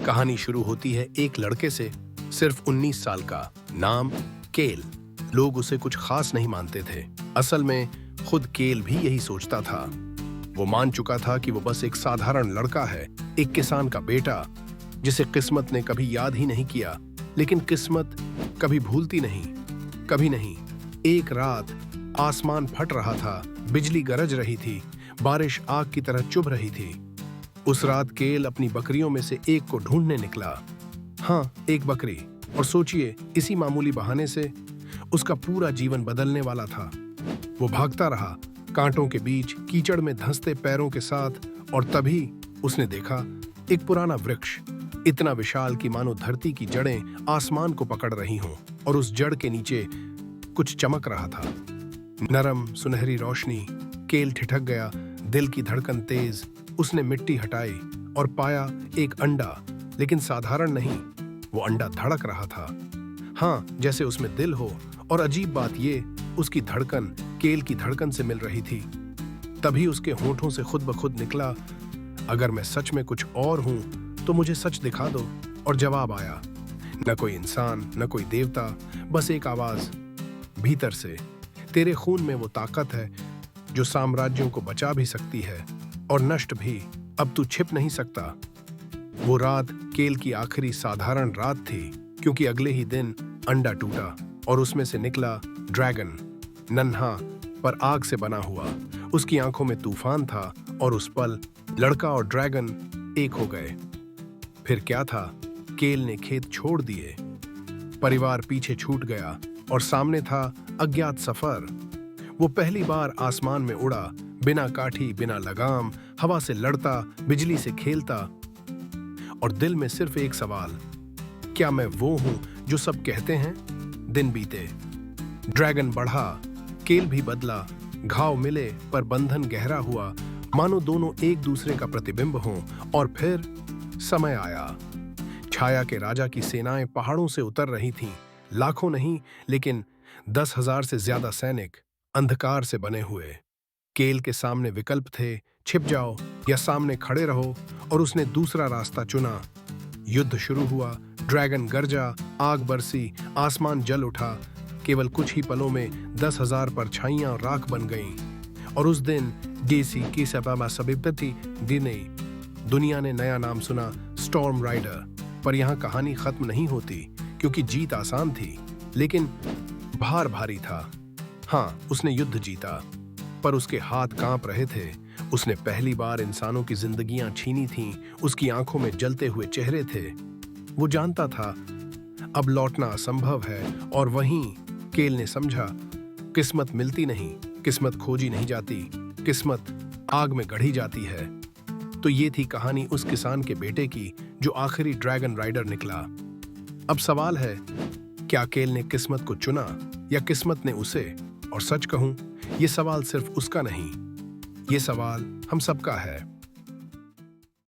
कहानी शुरू होती है एक लड़के से, सिर्फ 19 साल का, नाम केल। लोग उसे कुछ खास नहीं मानते थे। असल में खुद केल भी यही सोचता था। वो मान चुका था कि वो बस एक साधारण लड़का है, एक किसान का बेटा, जिसे किस्मत ने कभी याद ही नहीं किया। लेकिन किस्मत कभी भूलती नहीं, कभी नहीं। एक रात आसमान फट रहा था, बिजली गरज रही थी, बारिश आग की तरह चुभ रही थी। उस रात केल अपनी बकरियों में से एक को ढूंढने निकला। हाँ, एक बकरी। और सोचिए, इसी मामूली बहाने से उसका पूरा जीवन बदलने वाला था। वो भागता रहा, कांटों के बीच, कीचड़ में धंसते पैरों के साथ, और तभी उसने देखा एक पुराना वृक्ष, इतना विशाल कि मानो धरती की जड़ें आसमान को पकड़ रही हों, और उस जड़ के नीचे कुछ चमक रहा था। नरम सुनहरी रोशनी। केल ठिठक गया, दिल की धड़कन तेज। उसने मिट्टी हटाई और पाया एक अंडा, लेकिन साधारण नहीं, वो अंडा धड़क रहा था। हाँ, जैसे उसमें दिल हो। और अजीब बात ये, उसकी धड़कन केल की धड़कन से मिल रही थी। तभी उसके होठों से खुद ब खुद निकला, अगर मैं सच में कुछ और हूं तो मुझे सच दिखा दो। और जवाब आया, न कोई इंसान, न कोई देवता, बस एक आवाज भीतर से, तेरे खून में वो ताकत है जो साम्राज्यों को बचा भी सकती है और नष्ट भी। अब तू छिप नहीं सकता। वो रात केल की आखिरी साधारण रात थी, क्योंकि अगले ही दिन अंडा टूटा और उसमें से निकला ड्रैगन, नन्हा पर आग से बना हुआ। उसकी आंखों में तूफान था, और उस पल लड़का और ड्रैगन एक हो गए। फिर क्या था? केल ने खेत छोड़ दिए, परिवार पीछे छूट गया, और सामने था अज्ञात सफर। वो पहली बार आसमान में उड़ा, बिना काठी, बिना लगाम, हवा से लड़ता, बिजली से खेलता, और दिल में सिर्फ एक सवाल, क्या मैं वो हूं जो सब कहते हैं? दिन बीते, ड्रैगन बढ़ा, केल भी बदला, घाव मिले पर बंधन गहरा हुआ, मानो दोनों एक दूसरे का प्रतिबिंब हों। और फिर समय आया। छाया के राजा की सेनाएं पहाड़ों से उतर रही थीं, लाखों नहीं, लेकिन 10,000 से ज्यादा सैनिक, अंधकार से बने हुए। केल के सामने विकल्प थे, छिप जाओ या सामने खड़े रहो, और उसने दूसरा रास्ता चुना। युद्ध शुरू हुआ, ड्रैगन गरजा, आग बरसी, आसमान जल उठा। केवल कुछ ही पलों में 10,000 परछाइयां राख बन गईं। और उस दिन डेसी की सबामा सबिपति दिने दुनिया ने नया नाम सुना, स्टॉर्म राइडर। पर यहाँ कहानी खत्म नहीं होती, क्योंकि जीत आसान थी, लेकिन भार भारी था। हाँ, उसने युद्ध जीता, पर उसके हाथ कांप रहे थे। उसने पहली बार इंसानों की जिंदगियां छीनी थीं, उसकी आंखों में जलते हुए चेहरे थे। वो जानता था अब लौटना असंभव है, और वहीं केल ने समझा, किस्मत मिलती नहीं, किस्मत खोजी नहीं जाती, किस्मत आग में गढ़ी जाती है। तो ये थी कहानी उस किसान के बेटे की जो आखिरी ड्रैगन राइडर निकला। अब सवाल है, क्या केल ने किस्मत को चुना या किस्मत ने उसे? और सच कहूं, ये सवाल सिर्फ उसका नहीं, ये सवाल हम सबका है।